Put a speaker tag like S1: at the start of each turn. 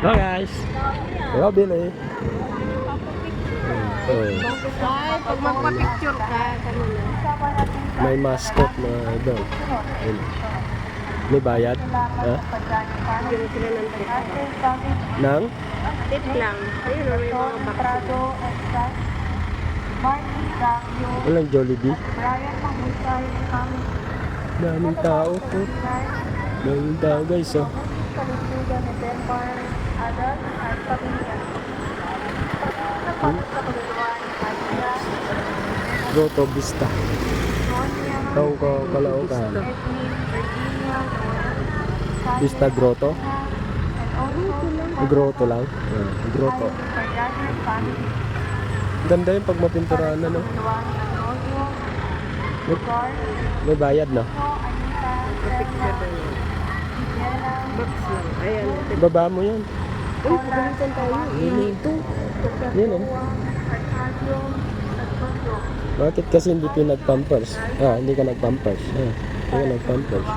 S1: Hello guys. Hello Billy.
S2: Ay, pag magpa-picture ka, kanina.
S1: May mascot na idol. Ayun. May bayad? Ha?
S2: Bigyan sila ng tip.
S1: Nang?
S2: Tip lang. Ayun, may mga box.
S1: Walang Jollibee. Daming tao po. Daming tao guys oh. Grotto Vista. Taong ko Caloocan. Vista Grotto. Grotto lang. Yeah, grotto. Ganda yung pag mapinturahan na no. May bayad no.
S2: Picture ba yun? Box lang. Ayan.
S1: Baba mo yan.
S2: Uy, pagalitan tayo. Ito.
S1: Yun oh. Bakit kasi hindi ka nag-pampers? Hindi ka nag-pampers. Hindi ka nag-pampers.